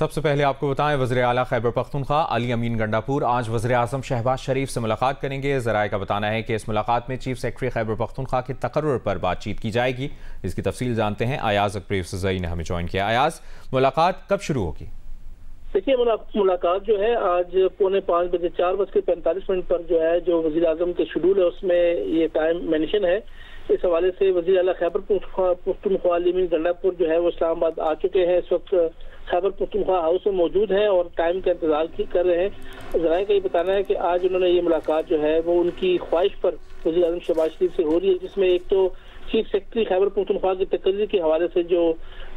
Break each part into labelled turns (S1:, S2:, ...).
S1: सबसे पहले आपको बताएं, वज़ीर आला खैबर पख्तूनख्वा अली अमीन गंडापुर आज वज़ीर आज़म शहबाज शरीफ से मुलाकात करेंगे। ज़राए का बताना है कि इस मुलाकात में चीफ सेक्रेटरी खैबर पख्तूनख्वा के तकर्रुर पर बातचीत की जाएगी। इसकी तफसील जानते हैं अयाज अकबरी सज़ई ने हमें ज्वाइन किया। अयाज, मुलाकात कब शुरू होगी?
S2: देखिए, मुलाकात जो है आज 4:45 बजे 4:45 पर जो है जो वज़ीर आज़म के शेड्यूल है उसमें ये टाइम मेंशन है। इस हवाले से वज़ीर आला खैबर पख्तूनख्वा अली अमीन गंडापुर जो है वो इस्लामाबाद आ चुके हैं। इस वक्त खैबर पख्तूनख्वा हाउस में मौजूद हैं और टाइम का इंतजार कर रहे हैं। ज़राए का ये बताना है कि आज उन्होंने ये मुलाकात जो है वो उनकी ख्वाहिश पर वज़ीर आज़म शहबाज शरीफ से हो रही है, जिसमें एक तो चीफ सेक्रेटरी खैबर पख्तूनख्वा की तकरीर के हवाले से जो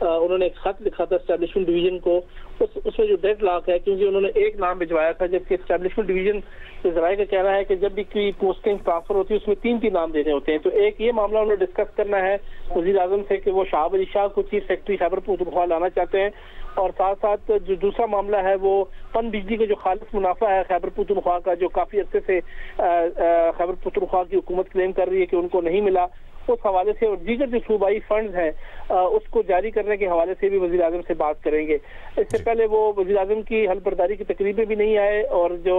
S2: उन्होंने एक खत लिखा था एस्टैब्लिशमेंट डिवीजन को, उसमें जो डेडलॉक है, क्योंकि उन्होंने एक नाम भिजवाया था, जबकि एस्टैब्लिशमेंट डिवीजन ज़राए का कहना है कि जब भी कोई पोस्टिंग ट्रांसफर होती है उसमें 3 नाम देने होते हैं। तो एक ये मामला उन्होंने डिस्कस करना है वज़ीर आज़म से कि वो शहाब अली शाह को चीफ सेक्रेटरी खैबर पख्तूनख्वा लाना चाहते हैं, और साथ साथ जो दूसरा मामला है वो पन बिजली का जो खालिस मुनाफा है खैबर पख्तूनख्वा का, जो काफी अर्से से खैबर पख्तूनख्वा की हुकूमत क्लेम कर रही है कि उनको नहीं मिला, उस हवाले से और दीगर जो सूबाई फंड हैं उसको जारी करने के हवाले से भी वज़ीर आज़म से बात करेंगे। इससे पहले वो वज़ीर आज़म की हलबर्दारी की तकरीबें भी नहीं आए, और जो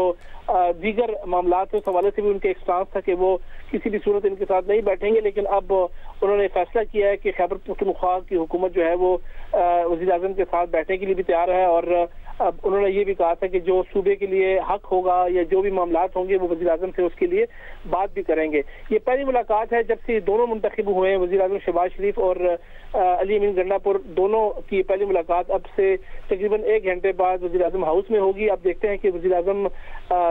S2: दीगर मामलात उस हवाले से भी उनके एक स्टांस था कि वो किसी भी सूरत इनके साथ नहीं बैठेंगे। लेकिन अब उन्होंने फैसला किया है कि खैबर पख्तूनख्वा की हुकूमत जो है वो वज़ीर आज़म के साथ बैठने के लिए भी तैयार है, और अब उन्होंने ये भी कहा था कि जो सूबे के लिए हक होगा या जो भी मामलात होंगे वो वज़ीर आज़म से उसके लिए बात भी करेंगे। ये पहली मुलाकात है जब से दोनों मुंतखब हुए हैं, वज़ीर आज़म शहबाज शरीफ और अली अमीन गंडापुर, दोनों की पहली मुलाकात अब से तकरीबन 1 घंटे बाद वज़ीर आज़म हाउस में होगी। अब देखते हैं कि वज़ीर आज़म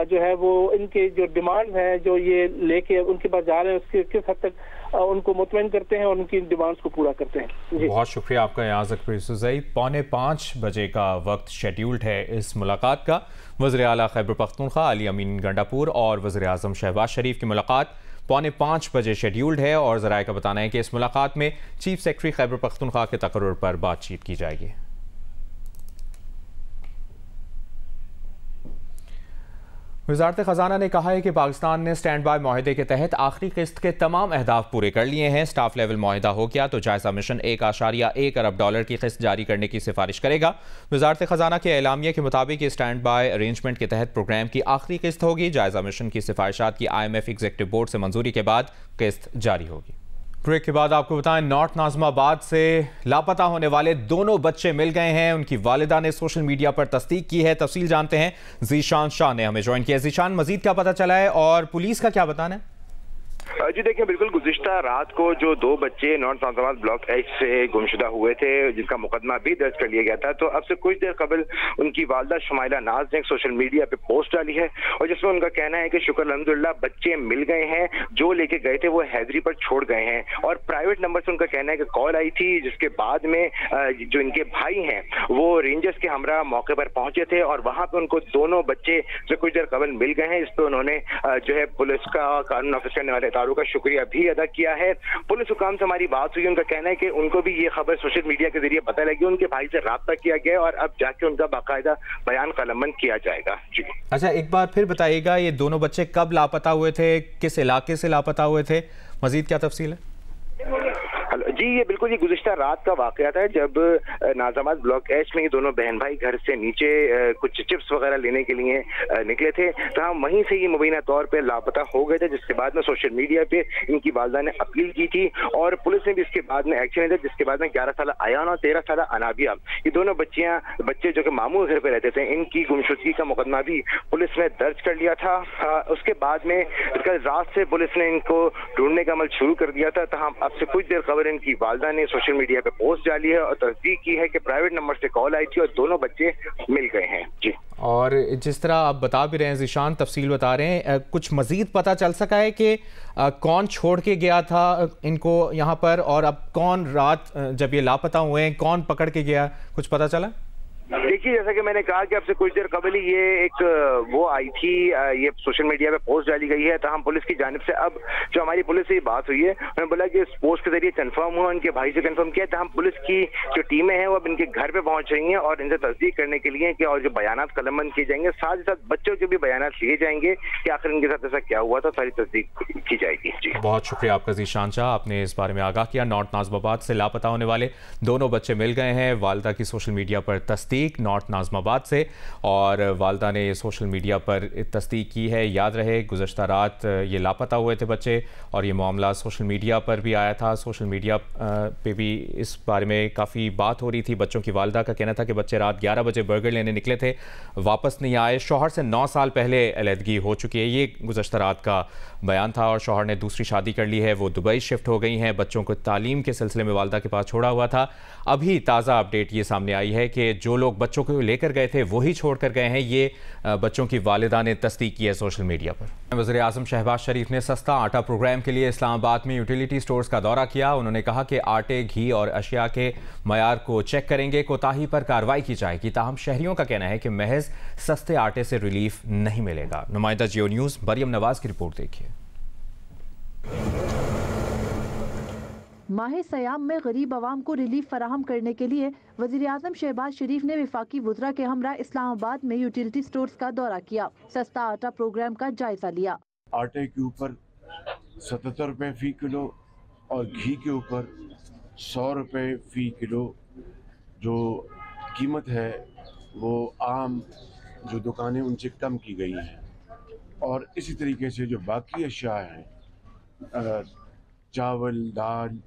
S2: जो है वो इनके जो डिमांड हैं जो ये लेके उनके पास जा रहे हैं उसके किस हद तक उनको मुतमईन करते हैं और उनकी डिमांड्स को पूरा करते हैं। जी,
S1: बहुत शुक्रिया आपका अयाज अकबरी सज़ई। 4:45 बजे का वक्त शेड्यूल्ड है इस मुलाकात का। वज़ीर आला खैबर पख्तूनख्वा अली अमीन गंडापुर और वज़ीर आज़म शहबाज शरीफ की मुलाकात 4:45 बजे शेड्यूल्ड है, और ज़राए का बताना है कि इस मुलाकात में चीफ सेक्रेटरी खैबर पख्तूनख्वा के तकर्रुर पर बातचीत की जाएगी। वज़ारत ख़ज़ाना ने कहा है कि पाकिस्तान ने स्टैंड बाय माहिदे के तहत आखिरी किस्त के तमाम अहदाफ पूरे कर लिए हैं। स्टाफ लेवल माहिदा हो गया तो जायज़ा मिशन $1.1 अरब की किस्त जारी करने की सिफारिश करेगा। वज़ारत ख़ज़ाना के एलामिया के मुताबिक स्टैंड बाय अरेंजमेंट के तहत प्रोग्राम की आखिरी किस्त होगी। जायज़ा मिशन की सिफारिशात की IMF एग्जीक्यूटिव बोर्ड से मंजूरी के बाद किस्त जारी होगी। ब्रेक के बाद आपको बताएं, नॉर्थ नाज़िमाबाद से लापता होने वाले दोनों बच्चे मिल गए हैं। उनकी वालिदा ने सोशल मीडिया पर तस्दीक की है। तफसील जानते हैं, ज़ीशान शाह ने हमें ज्वाइन किया। ज़ीशान, मजीद क्या पता चला है और पुलिस का क्या बताना है?
S3: जी देखिए, बिल्कुल गुज़िश्ता रात को जो 2 बच्चे नॉर्थ नाज़िमाबाद ब्लॉक H से गुमशुदा हुए थे, जिनका मुकदमा भी दर्ज कर लिया गया था, तो अब से कुछ देर कबल उनकी वालदा शुमाइला नाज ने सोशल मीडिया पे पोस्ट डाली है, और जिसमें उनका कहना है कि शुक्र अल्हम्दुलिल्लाह बच्चे मिल गए हैं, जो लेके गए थे वो हैदरी पर छोड़ गए हैं। और प्राइवेट नंबर से उनका कहना है कि कॉल आई थी, जिसके बाद में जो इनके भाई हैं वो रेंजर्स के हमरा मौके पर पहुंचे थे, और वहां पर उनको दोनों बच्चे जो कुछ देर कबल मिल गए हैं। इस पर उन्होंने जो है पुलिस का, कानून नाफिज करने वाले इदारों का शुक्रिया भी अदा किया है। पुलिस हुकाम से हमारी बात हुई, उनका कहना है कि उनको भी ये खबर सोशल मीडिया के जरिए पता लगी, उनके भाई से राब्ता किया गया और अब जाके उनका बाकायदा बयान कलमबंद किया जाएगा। जी,
S1: अच्छा, एक बार फिर बताइएगा, ये दोनों बच्चे कब लापता हुए थे, किस इलाके से लापता हुए थे, मजीद क्या तफसील है?
S3: जी, ये बिल्कुल ये गुज़िश्ता रात का वाक़या था, जब नाज़िमाबाद ब्लॉक H में ये दोनों बहन भाई घर से नीचे कुछ चिप्स वगैरह लेने के लिए निकले थे, तो हम वहीं से ये मुबीना तौर पे लापता हो गए थे, जिसके बाद में सोशल मीडिया पे इनकी वालदा ने अपील की थी और पुलिस ने भी इसके बाद में एक्शन लिया, जिसके बाद में 11 साल अयान और 13 साल अनाबिया, ये दोनों बच्चे जो कि मामू घर पे रहते थे, इनकी गुमशुदगी का मुकदमा भी पुलिस ने दर्ज कर लिया था। उसके बाद में कल रात से पुलिस ने इनको ढूंढने का अमल शुरू कर दिया था। तो हम अब से कुछ देर खबर इनकी वालदा ने सोशल मीडिया पे पोस्ट डाली है और तस्दीक की है कि प्राइवेट नंबर से कॉल आई थी और दोनों बच्चे मिल गए हैं। जी,
S1: और जिस तरह आप बता भी रहे हैं, ज़ीशान तफसील बता रहे हैं, कुछ मजीद पता चल सका है कि कौन छोड़ के गया था इनको यहाँ पर, और अब कौन रात जब ये लापता हुए हैं कौन पकड़ के गया, कुछ पता चला?
S3: देखिए, जैसा कि मैंने कहा कि अब से कुछ देर कबल ही ये एक वो आई थी, ये सोशल मीडिया पे पोस्ट डाली गई है। तो हम पुलिस की जानिब से अब जो हमारी पुलिस से बात हुई है, उन्होंने बोला कि इस पोस्ट के जरिए कंफर्म हुआ, उनके भाई से कंफर्म किया। तो हम पुलिस की जो टीमें हैं वो अब इनके घर पे पहुंच रही हैं और इनसे तस्दीक करने के लिए कि और जो बयानात कलमबंद किए जाएंगे, साथ ही साथ बच्चों के भी बयानात लिए जाएंगे कि आखिर इनके साथ ऐसा क्या हुआ था, सारी तस्दीक की जाएगी। जी,
S1: बहुत शुक्रिया आपका ज़ीशान शाह, आपने इस बारे में आगाह किया। नॉर्थ नाज़िमाबाद से लापता होने वाले दोनों बच्चे मिल गए हैं, वालिदा की सोशल मीडिया पर तस्दीक नज़दीक नॉर्थ नाज़माबाद से, और वालदा ने सोशल मीडिया पर तस्दीक की है। याद रहे गुज़श्ता रात ये लापता हुए थे बच्चे, और ये मामला सोशल मीडिया पर भी आया था। सोशल मीडिया पे भी इस बारे में काफ़ी बात हो रही थी। बच्चों की वालदा का कहना था कि बच्चे रात 11 बजे बर्गर लेने निकले थे, वापस नहीं आए। शौहर से 9 साल पहले अलहदगी हो चुकी है, ये गुज़श्ता रात का बयान था, और शौहर ने दूसरी शादी कर ली है। वो दुबई शिफ्ट हो गई हैं। बच्चों को तालीम के सिलसिले में वालदा के पास छोड़ा हुआ था। अभी ताज़ा अपडेट ये सामने आई है कि जो लोग बच्चों को लेकर गए थे वही छोड़ कर गए हैं। ये बच्चों की वालिदा ने तस्दीक की है सोशल मीडिया पर। वज़ीर आज़म शहबाज शरीफ ने सस्ता आटा प्रोग्राम के लिए इस्लामाबाद में यूटिलिटी स्टोर्स का दौरा किया। उन्होंने कहा कि आटे, घी और अशिया के मयार को चेक करेंगे, कोताही पर कार्रवाई की जाएगी। ताहम शहरियों का कहना है कि महज सस्ते आटे से रिलीफ नहीं मिलेगा। नुमाइंदा जियो न्यूज़ मरियम नवाज की रिपोर्ट देखिए।
S4: माह सयाम में गरीब आवाम को रिलीफ फराहम करने के लिए वज़ीर आज़म शहबाज शरीफ ने वफाकी वज़रा के हमरा इस्लामाबाद में यूटिलिटी स्टोर्स का दौरा किया। सस्ता आटा प्रोग्राम का जायजा लिया।
S5: आटे के ऊपर 77 रुपये फ़ी किलो और घी के ऊपर 100 रुपये फ़ी किलो जो कीमत है वो आम जो दुकानें उनसे कम की गई हैं। और इसी तरीके से जो बाकी अशिया हैं, चावल, दाल,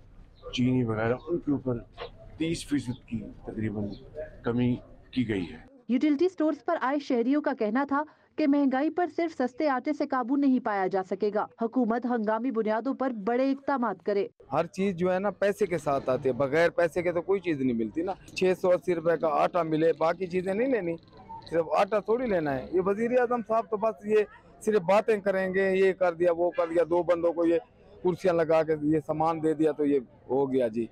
S5: चीनी वगैरह, उनके ऊपर 30% की तकरीबन कमी की गई है।
S4: यूटिलिटी स्टोर्स पर आए शहरियों का कहना था कि महंगाई पर सिर्फ सस्ते आटे से काबू नहीं पाया जा सकेगा। हुकूमत हंगामी बुनियादों पर बड़े इक़दामात करे।
S6: हर चीज जो है ना पैसे के साथ आती है, बगैर पैसे के तो कोई चीज नहीं मिलती ना। 680 रुपए का आटा मिले, बाकी चीजें नहीं लेनी, सिर्फ आटा थोड़ी लेना है। ये वज़ीर आज़म साहब तो बस ये सिर्फ बातें करेंगे, ये कर दिया, वो कर दिया, 2 बंदों को ये कुर्सियां लगा के ये सामान दे दिया तो ये हो गया जी,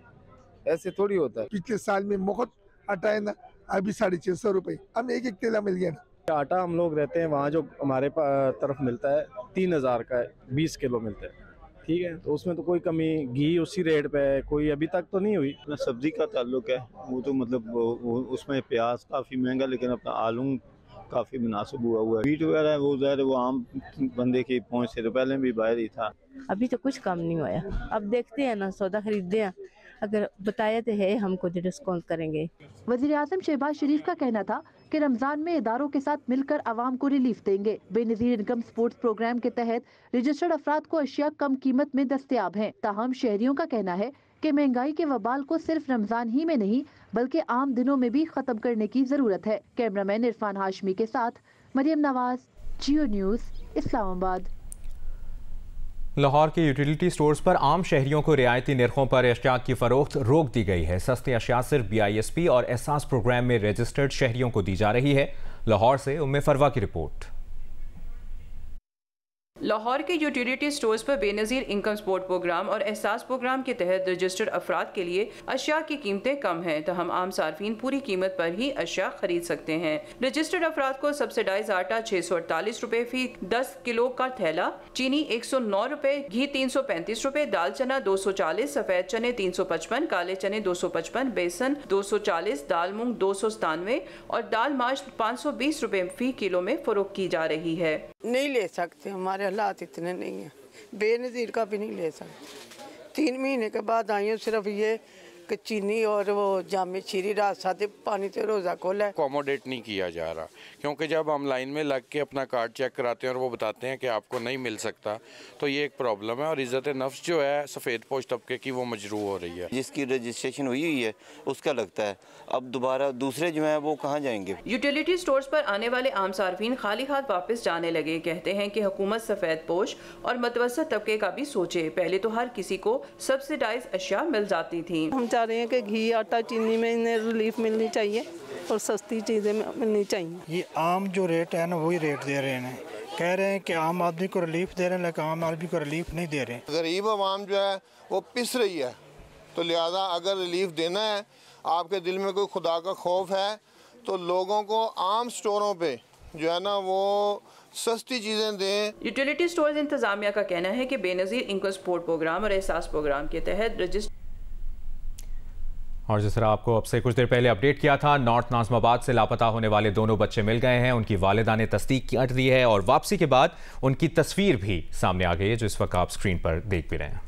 S6: ऐसे थोड़ी होता है।
S7: पिछले साल में मुफ्त आटा है ना, अभी 650 रुपये, अब एक तेला मिल गया ना।
S8: आटा हम लोग रहते हैं वहाँ, जो हमारे तरफ मिलता है 3000 का 20 किलो मिलता है, ठीक है, तो उसमें तो कोई कमी, घी उसी रेट पे है, कोई अभी तक तो नहीं हुई।
S9: अपना सब्जी का ताल्लुक है, वो तो मतलब उसमें प्याज काफ़ी महंगा, लेकिन अपना आलू काफ़ी मुनासिब हुआ है। वीट वगैरह है वो ज़ाहिर वो आम बंदे की पहुँच से तो पहले भी बाहर ही था।
S10: अभी तो कुछ कम नहीं हुआ। अब देखते हैं ना, सौदा खरीदते हैं, अगर बताया तो है हमको डिस्काउंट करेंगे।
S4: वज़ीर आज़म शहबाज शरीफ का कहना था कि रमजान में इदारों के साथ मिलकर आवाम को रिलीफ देंगे। बेनज़ीर इनकम सपोर्ट प्रोग्राम के तहत रजिस्टर्ड अफराद को अशिया कम कीमत में दस्तयाब हैं। ताहम शहरियों का कहना है कि महंगाई के वबाल को सिर्फ रमजान ही में नहीं बल्कि आम दिनों में भी खत्म करने की जरूरत है। कैमरामैन इरफान हाशमी के साथ मरियम नवाज, जियो न्यूज़, इस्लामाबाद।
S1: लाहौर के यूटिलिटी स्टोर्स पर आम शहरियों को रियायती निर्खों पर अशिया की फरोख्त रोक दी गई है। सस्ते अशिया सिर्फ BISP और एहसास प्रोग्राम में रजिस्टर्ड शहरियों को दी जा रही है। लाहौर से उम्मे फरवा की रिपोर्ट।
S11: लाहौर के यूटिलिटी स्टोर्स पर बेनज़ीर इनकम सपोर्ट प्रोग्राम और एहसास प्रोग्राम के तहत रजिस्टर्ड अफराद के लिए अशिया की कीमतें कम हैं, तो हम आम सार्फिन पूरी कीमत पर ही अशिया खरीद सकते हैं। रजिस्टर्ड अफराद को सब्सिडाइज आटा 648 रुपए फी 10 किलो का थैला, चीनी 109 रुपए, घी 335 रुपए, दाल चना 240, सफेद चने 355, काले चने 255, बेसन 240, दाल मूंग 297 और दाल माश 520 रुपए फी किलो में फरोख्त की जा रही है।
S12: नहीं ले सकते, हमारे हालात इतने नहीं है, बेनज़ीर का भी नहीं ले सकते। 3 महीने के बाद आई हूँ, सिर्फ ये कि चीनी और वो जामे शीरी रात साथे पानी से रोज़ा खोला है।
S13: अकोमोडेट नहीं किया जा रहा, क्योंकि जब हम लाइन में लग के अपना कार्ड चेक कराते हैं और वो बताते हैं कि आपको नहीं मिल सकता, तो ये एक प्रॉब्लम है। और इज़्ज़त नफ्स जो है सफ़ेद पोश तबके की वो मजरूह हो रही है।
S14: जिसकी रजिस्ट्रेशन हुई है उसका लगता है, अब दोबारा दूसरे जो है वो कहाँ जाएंगे।
S11: यूटिलिटी स्टोर्स पर आने वाले आम सार्फिन खाली हाथ वापस जाने लगे। कहते हैं कि हुकूमत सफ़ेद पोश और मतवसत तबके का भी सोचे। पहले तो हर किसी को सब्सिडाइज अशिया मिल जाती थी।
S15: चाह रहे हैं कि घी, आटा, चीनी में इन्हें रिलीफ मिलनी चाहिए और सस्ती चीज़ें मिलनी चाहिए।
S16: ये आम जो रेट है ना वही रेट दे रहे हैं, कह रहे हैं कि आम आदमी को रिलीफ दे रहे हैं, लेकिन आम आदमी को रिलीफ नहीं दे रहे।
S17: गरीब आवाम जो है वो पिस रही है, तो लिहाजा अगर रिलीफ देना है, आपके दिल में कोई खुदा का खौफ है, तो लोगों को आम स्टोरों पे जो है ना वो सस्ती चीज़ें दें।
S11: यूटिलिटी स्टोर्स इंतजामिया का कहना है कि बेनज़ीर इनकम सपोर्ट प्रोग्राम और एहसास प्रोग्राम के तहत रजिस्टर।
S1: और जिस तरह आपको अब से कुछ देर पहले अपडेट किया था, नॉर्थ नाज़माबाद से लापता होने वाले दोनों बच्चे मिल गए हैं। उनकी वालिदा ने तस्दीक कर दी है और वापसी के बाद उनकी तस्वीर भी सामने आ गई है, जो इस वक्त आप स्क्रीन पर देख भी रहे हैं।